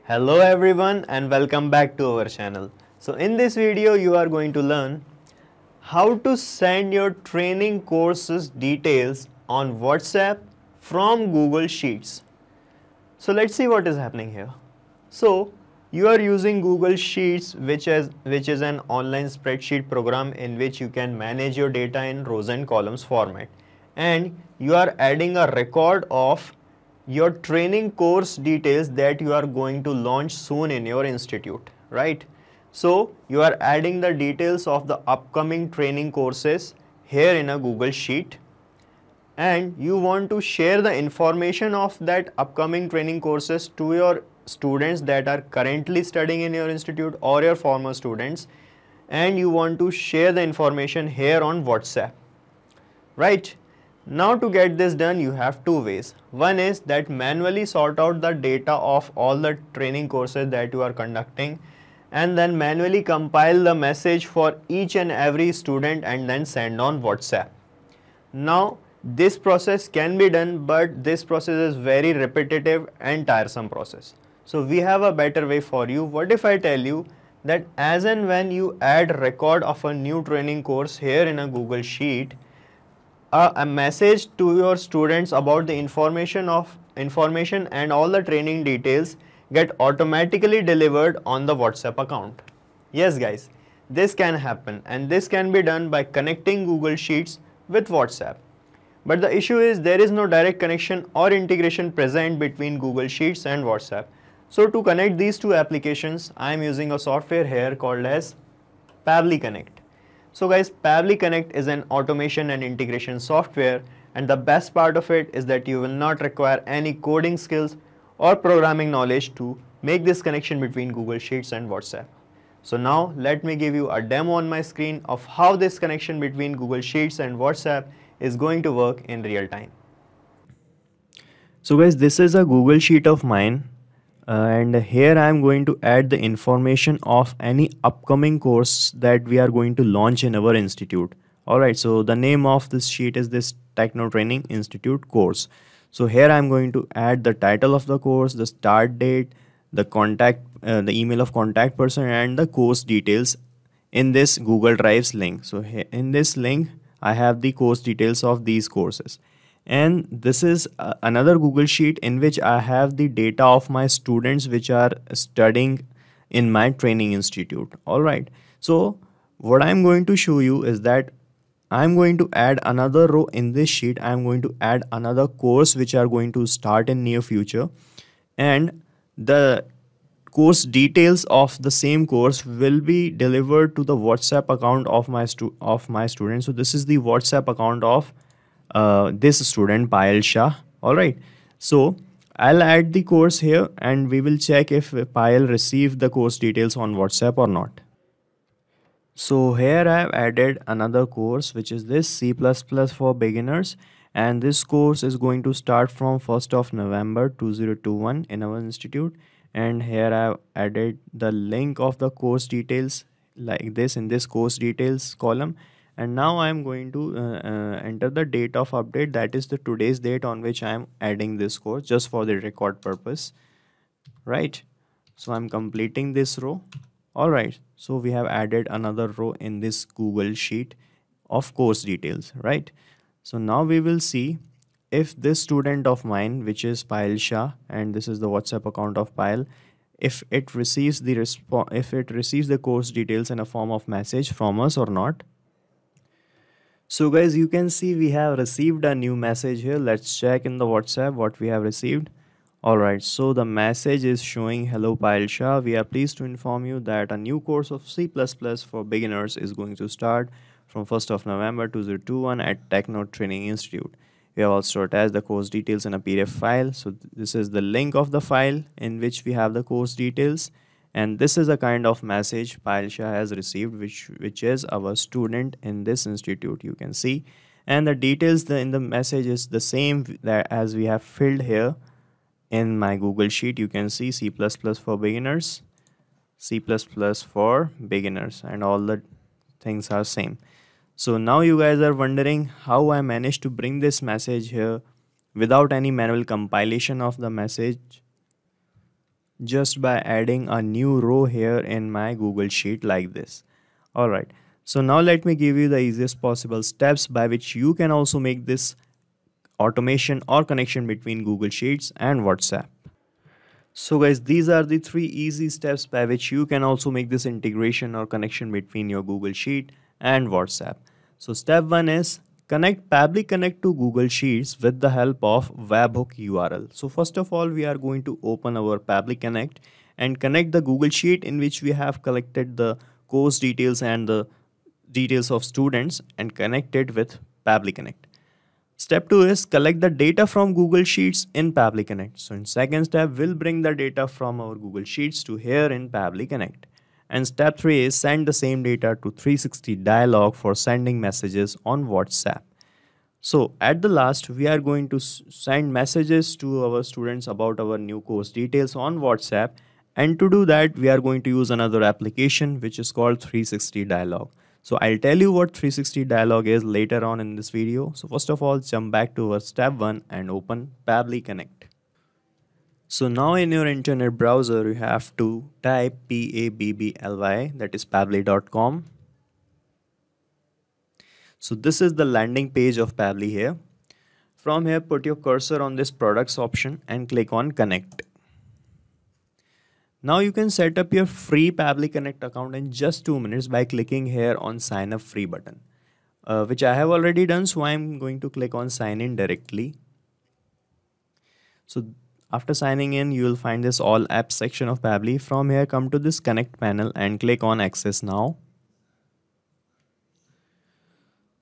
Hello everyone and welcome back to our channel. So in this video you are going to learn how to send your training courses details on WhatsApp from Google Sheets. So let's see what is happening here. So you are using Google Sheets which is an online spreadsheet program in which you can manage your data in rows and columns format, and you are adding a record of your training course details that you are going to launch soon in your institute, right? So you are adding the details of the upcoming training courses here in a Google Sheet, and you want to share the information of that upcoming training courses to your students that are currently studying in your institute or your former students, and you want to share the information here on WhatsApp, right? Now to get this done you have two ways. One is that manually sort out the data of all the training courses that you are conducting and then manually compile the message for each and every student and then send on WhatsApp. Now this process can be done, but this process is very repetitive and tiresome process. So we have a better way for you. What if I tell you that as and when you add record of a new training course here in a Google Sheet, a message to your students about the information and all the training details get automatically delivered on the WhatsApp account. Yes guys, this can happen, and this can be done by connecting Google Sheets with WhatsApp. But the issue is there is no direct connection or integration present between Google Sheets and WhatsApp. So to connect these two applications, I am using a software here called as Pabbly Connect. So guys, Pabbly Connect is an automation and integration software, and the best part of it is that you will not require any coding skills or programming knowledge to make this connection between Google Sheets and WhatsApp. So now let me give you a demo on my screen of how this connection between Google Sheets and WhatsApp is going to work in real time. So guys, this is a Google Sheet of mine. And here I am going to add the information of any upcoming course that we are going to launch in our institute. Alright, so the name of this sheet is this Techno Training Institute course. So here I am going to add the title of the course, the start date, the the email of contact person, and the course details in this Google Drive's link. So in this link I have the course details of these courses. And this is another Google Sheet in which I have the data of my students which are studying in my training institute. Alright, so what I'm going to show you is that I'm going to add another row in this sheet. I'm going to add another course which are going to start in near future, and the course details of the same course will be delivered to the WhatsApp account of my student. So this is the WhatsApp account of this student 𝗪𝗆. Alright, so I'll add the course here and we will check if Payal received the course details on WhatsApp or not. So here I have added another course which is this C++ for beginners, and this course is going to start from 1st of November 2021 in our institute. And here I have added the link of the course details like this in this course details column. And now I am going to enter the date of update, that is the today's date on which I am adding this course just for the record purpose, right? So I'm completing this row. Alright, so we have added another row in this Google Sheet of course details, right? So now we will see if this student of mine, which is 𝗪𝗆, and this is the WhatsApp account of Payal, if it receives the course details in a form of message from us or not. So guys, you can see we have received a new message here. Let's check in the WhatsApp what we have received. Alright, so the message is showing, hello 𝗪𝗆, we are pleased to inform you that a new course of C++ for beginners is going to start from 1st of November 2021 at Techno Training Institute. We have also attached the course details in a PDF file. So this is the link of the file in which we have the course details. And this is a kind of message 𝗪𝗆 has received, which is our student in this institute, you can see. And the details in the message is the same that as we have filled here in my Google Sheet. You can see C++ for beginners, C++ for beginners, and all the things are same. So now you guys are wondering how I managed to bring this message here without any manual compilation of the message. just by adding a new row here in my Google Sheet like this. Alright, so now let me give you the easiest possible steps by which you can also make this automation or connection between Google Sheets and WhatsApp. So guys, these are the 3 easy steps by which you can also make this integration or connection between your Google Sheet and WhatsApp. So step 1 is connect Pabbly Connect to Google Sheets with the help of webhook URL. So first of all, we are going to open our Pabbly Connect and connect the Google Sheet in which we have collected the course details and the details of students and connect it with Pabbly Connect. Step 2 is collect the data from Google Sheets in Pabbly Connect. So in second step, we'll bring the data from our Google Sheets to here in Pabbly Connect. And step 3 is send the same data to 360 dialog for sending messages on WhatsApp. So at the last, we are going to send messages to our students about our new course details on WhatsApp. And to do that, we are going to use another application which is called 360 dialog. So I'll tell you what 360 dialog is later on in this video. So first of all, jump back to our step 1 and open Pabbly Connect. So now in your internet browser, you have to type Pabbly, that is pabbly.com. So this is the landing page of Pabbly here. From here, put your cursor on this products option and click on connect. Now you can set up your free Pabbly Connect account in just 2 minutes by clicking here on sign up free button, which I have already done. So I'm going to click on sign in directly. So after signing in, you will find this all apps section of Pabbly. From here, come to this connect panel and click on access now.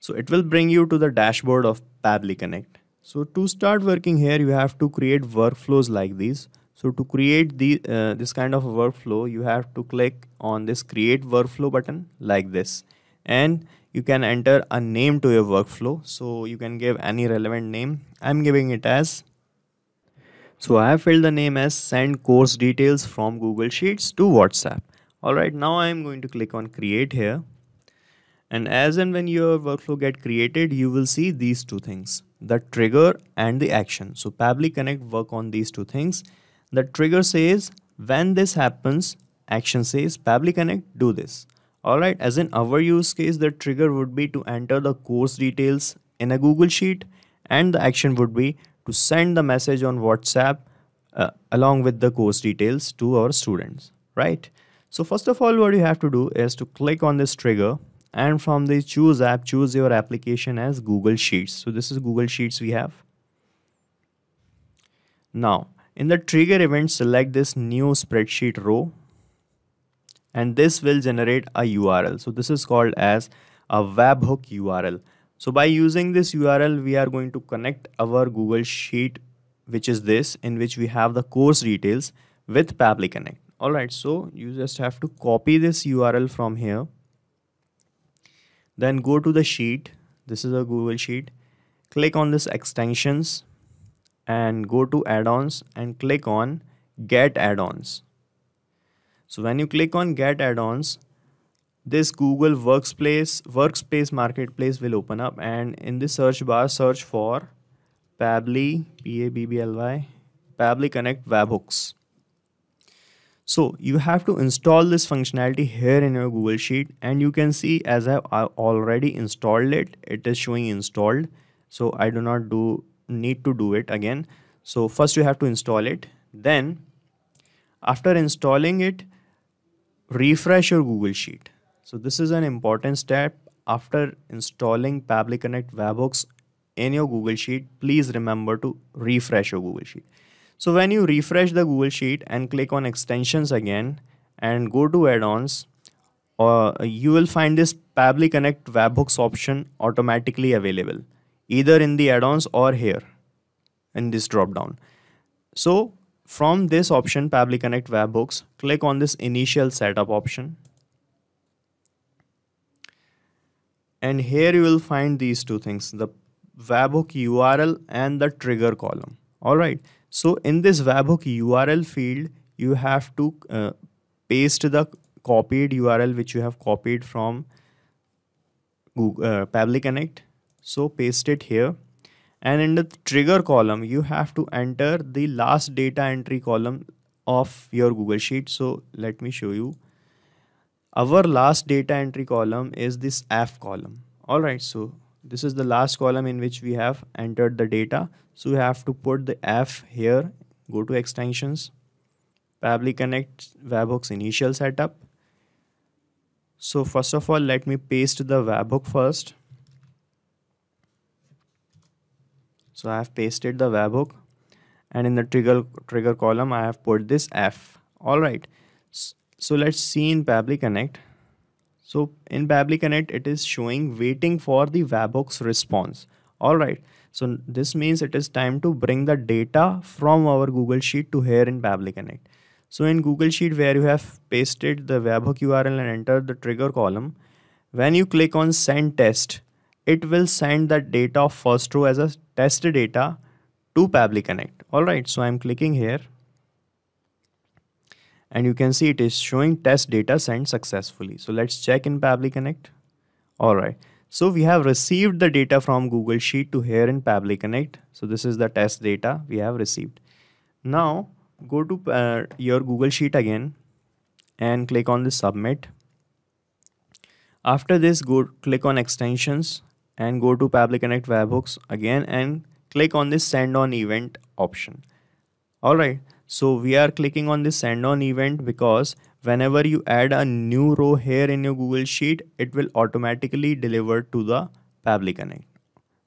So it will bring you to the dashboard of Pabbly Connect. So to start working here, you have to create workflows like these. So to create this kind of a workflow, you have to click on this create workflow button like this. And you can enter a name to your workflow. So you can give any relevant name. I'm giving it as. So I have filled the name as send course details from Google Sheets to WhatsApp. Alright, now I'm going to click on create here. And as and when your workflow get created, you will see these two things, the trigger and the action. So Pabbly Connect work on these two things. The trigger says when this happens, action says Pabbly Connect do this. Alright, as in our use case, the trigger would be to enter the course details in a Google Sheet, and the action would be to send the message on WhatsApp along with the course details to our students, right? So first of all, what you have to do is to click on this trigger, and from the choose app, choose your application as Google Sheets. So this is Google Sheets we have. Now, in the trigger event, select this new spreadsheet row, and this will generate a URL. So this is called as a webhook URL. So by using this URL, we are going to connect our Google Sheet, which is this, in which we have the course details, with Pabbly Connect. Alright, so you just have to copy this URL from here. Then go to the sheet. This is a Google Sheet. Click on this extensions and go to add-ons and click on get add-ons. So when you click on get add-ons, this Google workspace marketplace will open up, and in the search bar, search for Pabbly, Pabbly Connect webhooks. So you have to install this functionality here in your Google Sheet, and you can see as I've already installed it, it is showing installed. So I do not need to do it again. So first you have to install it. Then after installing it, refresh your Google Sheet. So this is an important step. After installing Pabbly Connect webhooks in your Google Sheet, please remember to refresh your Google Sheet. So when you refresh the Google Sheet and click on extensions again and go to add-ons, you will find this Pabbly Connect webhooks option automatically available, either in the add-ons or here in this drop down. So from this option, Pabbly Connect webhooks, click on this initial setup option. And here you will find these two things, the webhook URL and the trigger column. Alright, so in this webhook URL field, you have to paste the copied URL which you have copied from Pabbly Connect. So paste it here. And in the trigger column, you have to enter the last data entry column of your Google Sheet. So let me show you. Our last data entry column is this F column. All right, so this is the last column in which we have entered the data. So we have to put the F here. Go to extensions, Pabbly Connect webhooks initial setup. So first of all, let me paste the webhook first. So I have pasted the webhook, and in the trigger column I have put this F. All right, so let's see in Pabbly Connect. So in Pabbly Connect, it is showing waiting for the webhook's response. All right, so this means it is time to bring the data from our Google Sheet to here in Pabbly Connect. So in Google Sheet, where you have pasted the webhook URL and entered the trigger column, when you click on send test, it will send the data of first row as a test data to Pabbly Connect. All right, so I'm clicking here, and you can see it is showing test data sent successfully. So let's check in Pabbly Connect. All right, so we have received the data from Google Sheet to here in Pabbly Connect. So this is the test data we have received. Now go to your Google Sheet again and click on the submit. After this, click on extensions and go to Pabbly Connect webhooks again and click on this send on event option. All right, so we are clicking on this send on event because whenever you add a new row here in your Google Sheet, it will automatically deliver to the Pabbly Connect.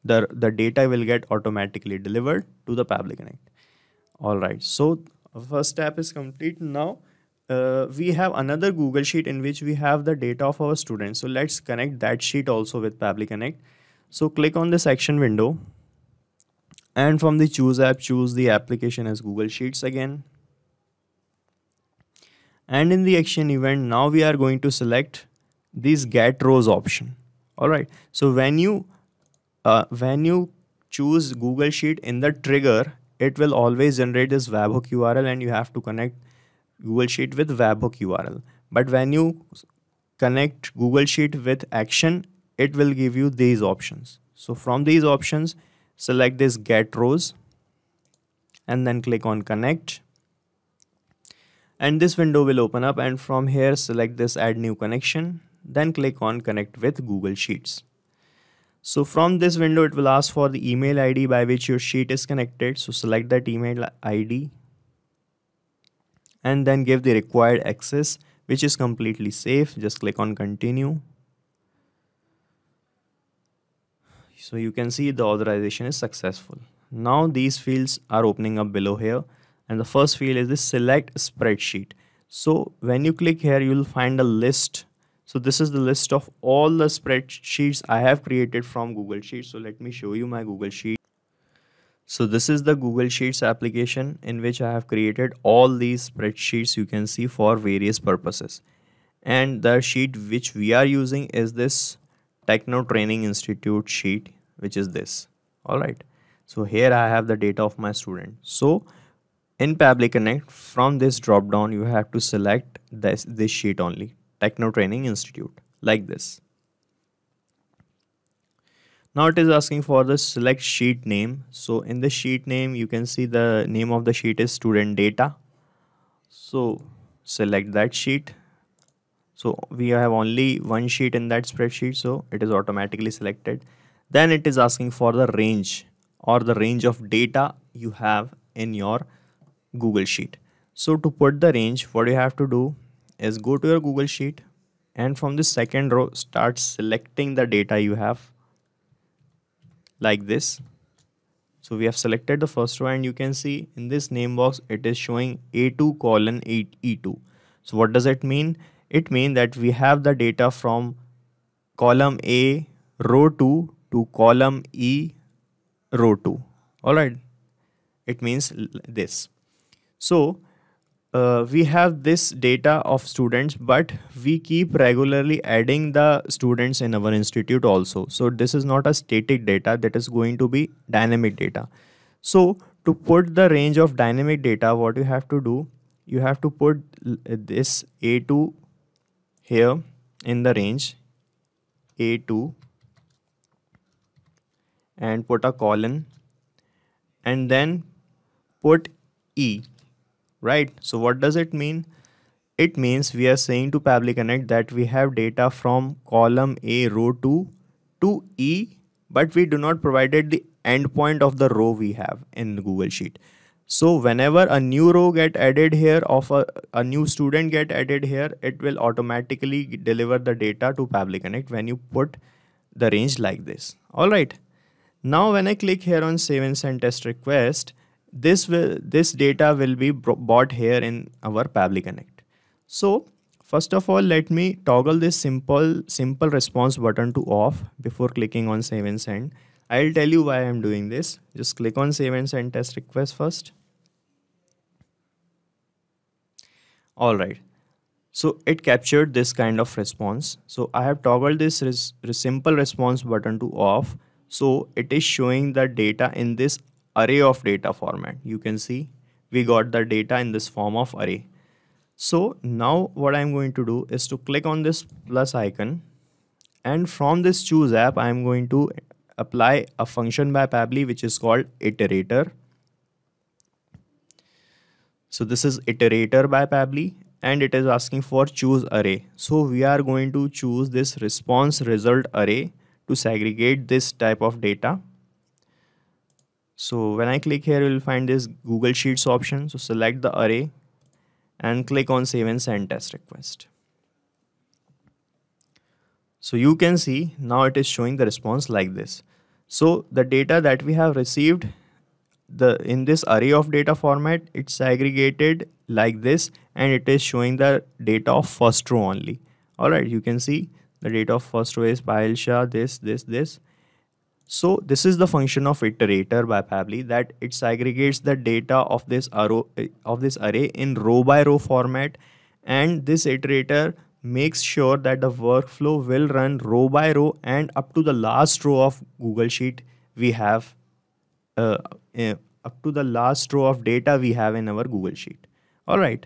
The data will get automatically delivered to the Pabbly Connect. All right, so first step is complete. Now we have another Google Sheet in which we have the data of our students. So let's connect that sheet also with Pabbly Connect. So click on the section window, and from the choose app, choose the application as Google Sheets again. And in the action event, now we are going to select this get rows option. All right, so when you choose Google Sheet in the trigger, it will always generate this webhook URL, and you have to connect Google Sheet with webhook URL. But when you connect Google Sheet with action, it will give you these options. So from these options, select this get rows and then click on connect. And this window will open up, and from here select this add new connection, then click on connect with Google Sheets. So from this window, it will ask for the email ID by which your sheet is connected. So select that email ID and then give the required access, which is completely safe. Just click on continue. So you can see the authorization is successful. Now these fields are opening up below here, and the first field is the select spreadsheet. So when you click here, you will find a list. So this is the list of all the spreadsheets I have created from Google Sheets. So let me show you my Google Sheet. So this is the Google Sheets application in which I have created all these spreadsheets you can see for various purposes. And the sheet which we are using is this Techno Training Institute sheet, which is this. All right. So here I have the data of my student. So in Pabbly Connect, from this drop down, you have to select this sheet only, Techno Training Institute, like this. Now it is asking for the select sheet name. So in the sheet name, you can see the name of the sheet is student data. So select that sheet. So we have only one sheet in that spreadsheet, so it is automatically selected. Then it is asking for the range or the range of data you have in your Google Sheet. So to put the range, what you have to do is go to your Google Sheet, and from the second row, start selecting the data you have like this. So we have selected the first row, and you can see in this name box, it is showing A2:8E2. So what does it mean? It means that we have the data from column A row 2 to column E row 2. All right. It means this. So we have this data of students, but we keep regularly adding the students in our institute also. So this is not a static data, that is going to be dynamic data. So to put the range of dynamic data, what you have to do, you have to put this A2 here in the range A2 and put a colon and then put E. right? So what does it mean? It means we are saying to Pabbly Connect that we have data from column A, row 2 to E, but we do not provided the endpoint of the row we have in Google Sheet. So whenever a new row get added here of a new student get added here, it will automatically deliver the data to Pabbly Connect when you put the range like this. All right. Now when I click here on save and send test request, this data will be brought here in our Pabbly Connect. So first of all, let me toggle this simple response button to off before clicking on save and send. I'll tell you why I'm doing this. Just click on save and send test request first. All right. So it captured this kind of response. So I have toggled this simple response button to off. So it is showing the data in this array of data format. You can see we got the data in this form of array. So now what I'm going to do is to click on this plus icon, and from this choose app, I'm going to apply a function by Pabbly which is called iterator. So this is iterator by Pabbly, and it is asking for choose array. So we are going to choose this response result array to segregate this type of data. So when I click here, you will find this Google Sheets option. So select the array and click on save and send test request. So you can see now it is showing the response like this. So the data that we have received in this array of data format, it's segregated like this, and it is showing the data of first row only. All right, you can see the data of first row is 𝗲𝙗, this. So this is the function of iterator by Pabbly, that it segregates the data of this array in row by row format, and this iterator makes sure that the workflow will run row by row and up to the last row of Google Sheet we have up to the last row of data we have in our Google Sheet. All right,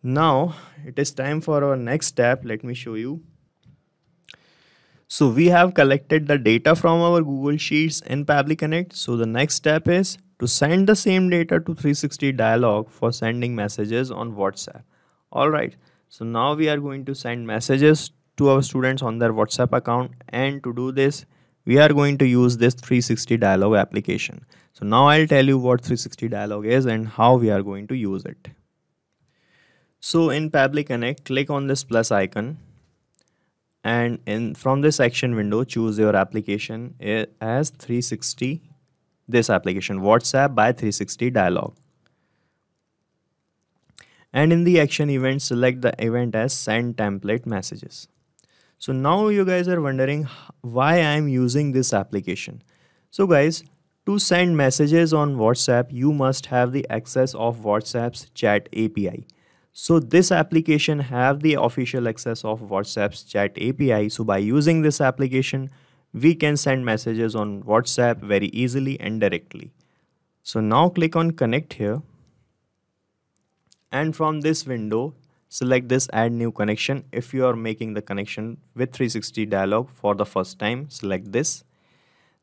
now it is time for our next step. Let me show you. So we have collected the data from our Google Sheets in Pabbly Connect. So the next step is to send the same data to 360 Dialog for sending messages on WhatsApp. All right, so now we are going to send messages to our students on their WhatsApp account, and to do this we are going to use this 360 Dialog application. So now I'll tell you what 360 Dialog is and how we are going to use it. So in Pabbly Connect, click on this plus icon, and from this action window, choose your application as 360, this application, WhatsApp by 360 Dialog. And in the action event, select the event as send template messages. So now you guys are wondering why I am using this application. So guys, to send messages on WhatsApp, you must have the access of WhatsApp's chat API. So this application have the official access of WhatsApp's chat API. So by using this application, we can send messages on WhatsApp very easily and directly. So now click on connect here. And from this window, select this add new connection. If you are making the connection with 360 Dialog for the first time, select this.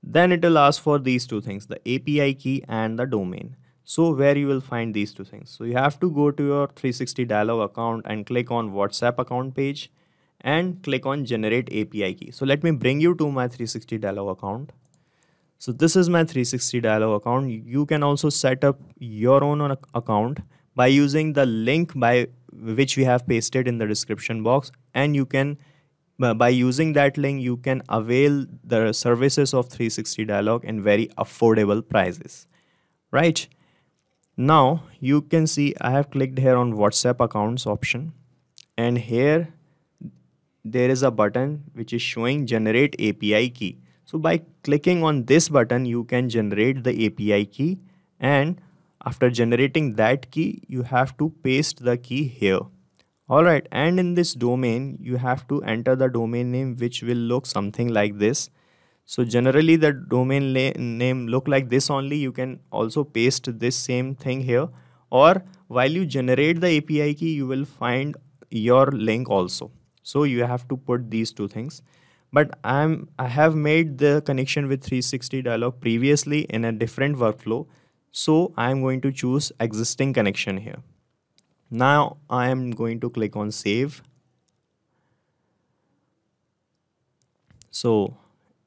Then it will ask for these two things, the API key and the domain. So where you will find these two things. So you have to go to your 360 Dialog account and click on WhatsApp account page and click on generate API key. So let me bring you to my 360 Dialog account. So this is my 360 Dialog account. You can also set up your own account by using the link by which we have pasted in the description box, and you can by using that link you can avail the services of 360 Dialog in very affordable prices, right? Now you can see I have clicked here on WhatsApp accounts option, and here there is a button which is showing generate API key. So by clicking on this button you can generate the API key, and after generating that key you have to paste the key here. Alright, and in this domain you have to enter the domain name, which will look something like this. So generally the domain name look like this only. You can also paste this same thing here, or while you generate the API key you will find your link also. So you have to put these two things. But I have made the connection with 360 Dialog previously in a different workflow. So I'm going to choose existing connection here. Now I am going to click on save. So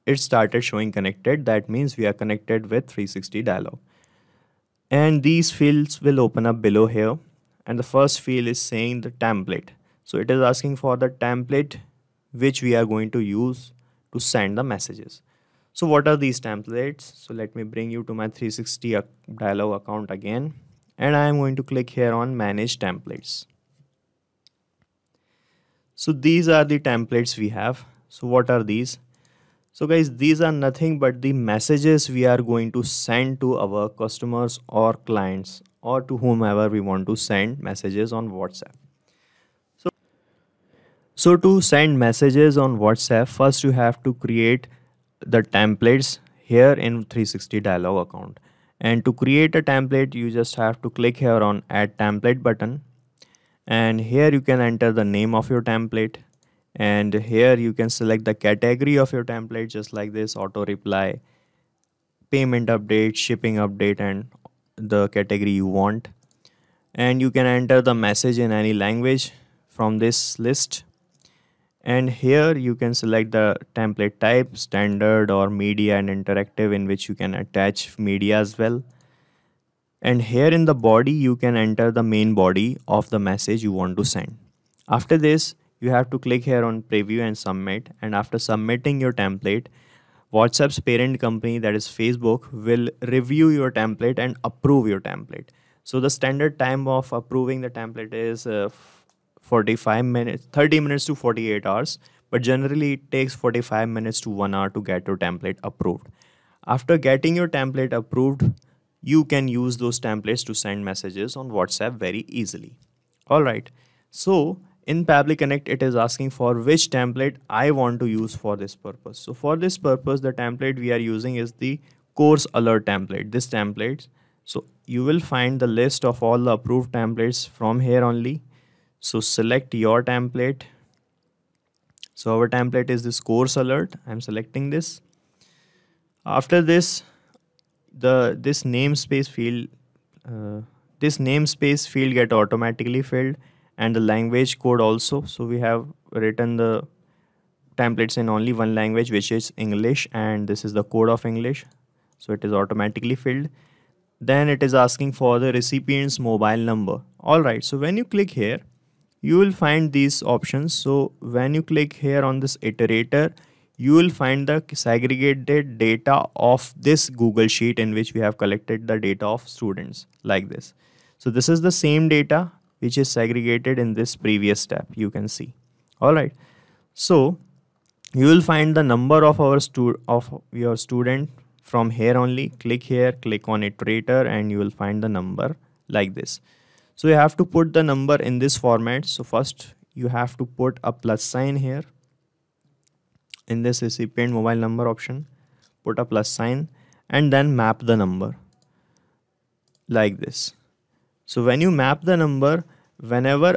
it started showing connected. That means we are connected with 360 dialog. And these fields will open up below here. And the first field is saying the template. So it is asking for the template which we are going to use to send the messages. So what are these templates? So let me bring you to my 360 dialog account again. And I am going to click here on manage templates. So these are the templates we have. So what are these? So guys, these are nothing but the messages we are going to send to our customers or clients or to whomever we want to send messages on WhatsApp. So to send messages on WhatsApp, first you have to create the templates here in 360 dialog account. And to create a template, you just have to click here on add template button. And here you can enter the name of your template. And here you can select the category of your template, just like this: auto reply, payment update, shipping update, and the category you want. And you can enter the message in any language from this list. And here you can select the template type, standard or media and interactive, in which you can attach media as well. And here in the body, you can enter the main body of the message you want to send. After this, you have to click here on preview and submit. And after submitting your template, WhatsApp's parent company, that is Facebook, will review your template and approve your template. So the standard time of approving the template is 45 minutes, 30 minutes to 48 hours. But generally it takes 45 minutes to 1 hour to get your template approved. After getting your template approved, you can use those templates to send messages on WhatsApp very easily. Alright, so in Pabbly Connect, it is asking for which template I want to use for this purpose. So for this purpose, the template we are using is the course alert template, this template. So you will find the list of all the approved templates from here only. So select your template. So our template is this course alert. I'm selecting this. After this, this namespace field get automatically filled, and the language code also. So we have written the templates in only one language, which is English, and this is the code of English. So it is automatically filled. Then it is asking for the recipient's mobile number. Alright, so when you click here, you will find these options. So when you click here on this iterator, you will find the segregated data of this Google Sheet in which we have collected the data of students like this. So this is the same data which is segregated in this previous step, you can see. Alright, so you will find the number of your student from here only. Click here, click on iterator, and you will find the number like this. So you have to put the number in this format. So first you have to put a plus sign here in this recipient mobile number option, put a plus sign, and then map the number like this. So when you map the number, whenever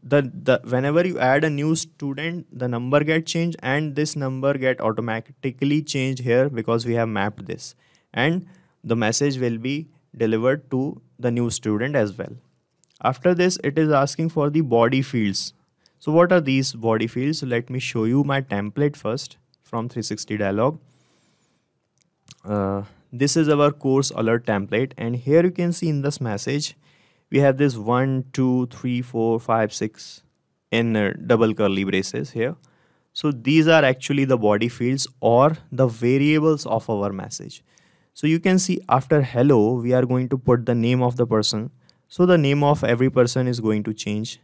whenever you add a new student, the number get changed, and this number get automatically changed here because we have mapped this, and the message will be delivered to the new student as well. After this, it is asking for the body fields. So what are these body fields? So let me show you my template first from 360 dialog. This is our course alert template, and here you can see in this message we have this 1, 2, 3, 4, 5, 6 in double curly braces here. So these are actually the body fields or the variables of our message. So you can see after hello, we are going to put the name of the person. So the name of every person is going to change.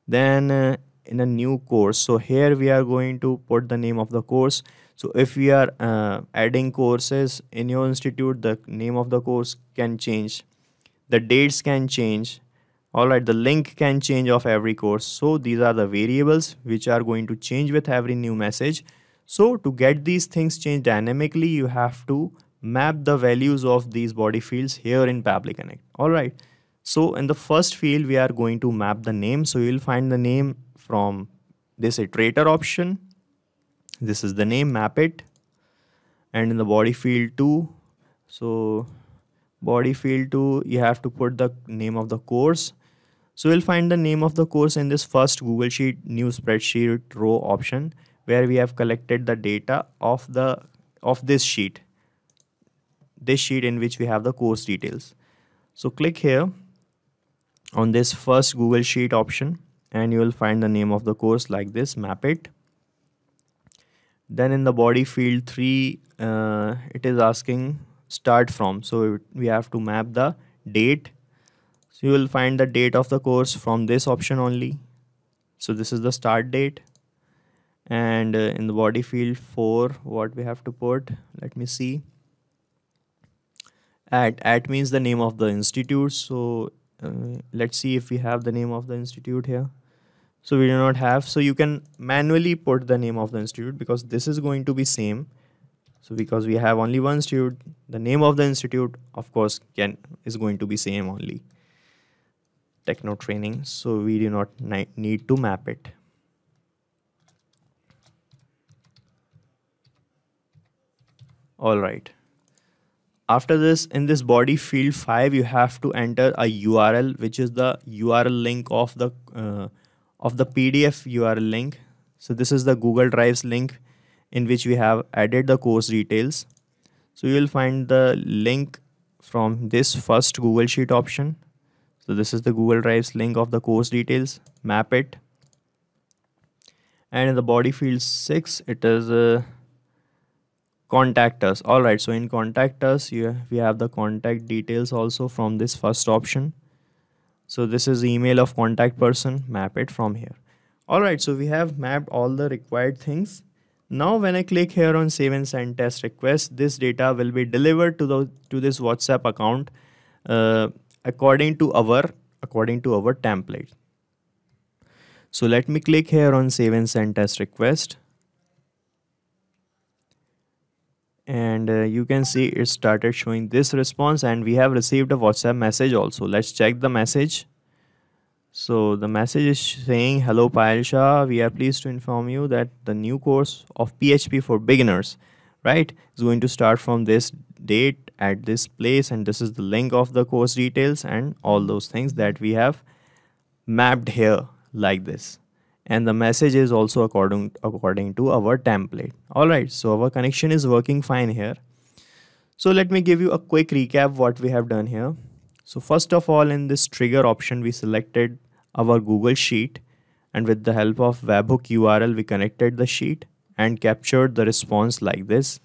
Then in a new course, so here we are going to put the name of the course. So if we are adding courses in your institute, the name of the course can change. The dates can change. Alright, the link can change of every course. So these are the variables which are going to change with every new message. So to get these things changed dynamically, you have to map the values of these body fields here in Pabbly Connect. Alright, so in the first field, we are going to map the name. So you will find the name from this iterator option. This is the name, map it. And in the body field 2, so body field 2, you have to put the name of the course. So we'll find the name of the course in this first Google Sheet new spreadsheet row option, where we have collected the data of this sheet in which we have the course details. So click here on this first Google Sheet option and you will find the name of the course like this, map it. Then in the body field 3, it is asking start from. So we have to map the date. So you will find the date of the course from this option only. So this is the start date. And in the body field 4, what we have to put, let me see. At means the name of the institute. So let's see if we have the name of the institute here. So we do not have. So you can manually put the name of the institute, because this is going to be same. So because we have only one institute, the name of the institute of course is going to be same only, Techno Training. So we do not need to map it. All right. After this, in this body field 5, you have to enter a URL, which is the URL link of the PDF URL link. So this is the Google Drive's link in which we have added the course details. So you will find the link from this first Google Sheet option. So this is the Google Drive's link of the course details, map it. And in the body field 6, it is contact us. All right, so in contact us, we have the contact details also from this first option. So this is email of contact person, map it from here. All right, so we have mapped all the required things. Now when I click here on save and send test request, this data will be delivered to this WhatsApp account according to our template. So let me click here on save and send test request. And you can see it started showing this response, and we have received a WhatsApp message also. Let's check the message. So the message is saying, hello 𝗪𝗆, we are pleased to inform you that the new course of PHP for beginners, right, is going to start from this date at this place, and this is the link of the course details and all those things that we have mapped here like this. And the message is also according to our template. All right, so our connection is working fine here. So let me give you a quick recap what we have done here. So first of all, in this trigger option, we selected our Google Sheet, and with the help of webhook URL, we connected the sheet and captured the response like this.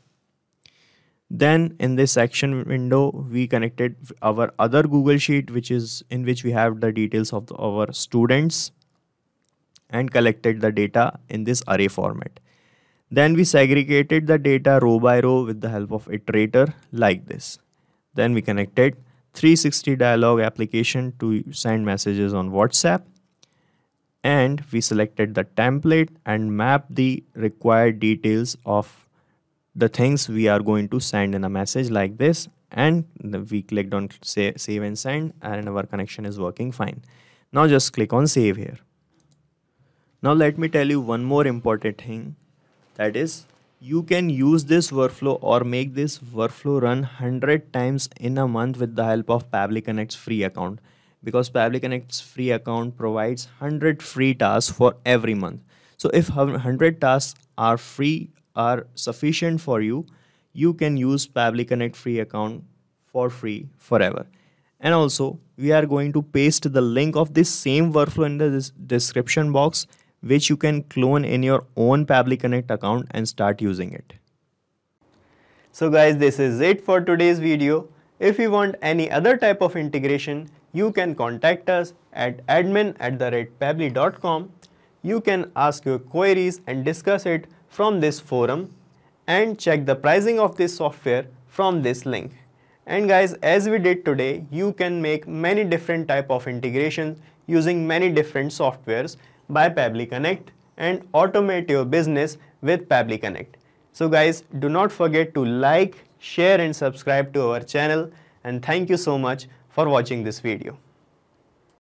Then in this action window, we connected our other Google Sheet, in which we have the details of our students, and collected the data in this array format. Then we segregated the data row by row with the help of iterator like this. Then we connected 360 dialog application to send messages on WhatsApp, and we selected the template and mapped the required details of the things we are going to send in a message like this, and we clicked on save and send, and our connection is working fine. Now just click on save here. Now let me tell you one more important thing, that is, you can use this workflow or make this workflow run 100 times in a month with the help of Pabbly Connect's free account, because Pabbly Connect's free account provides 100 free tasks for every month. So if 100 tasks are sufficient for you, you can use Pabbly Connect free account for free forever. And also, we are going to paste the link of this same workflow in the description box, which you can clone in your own Pabbly Connect account and start using it. So guys, this is it for today's video. If you want any other type of integration, you can contact us at admin@pabbly.com. You can ask your queries and discuss it from this forum, and check the pricing of this software from this link. And guys, as we did today, you can make many different type of integrations using many different softwares by Pabbly Connect and automate your business with Pabbly Connect. So guys, do not forget to like, share and subscribe to our channel, and thank you so much for watching this video.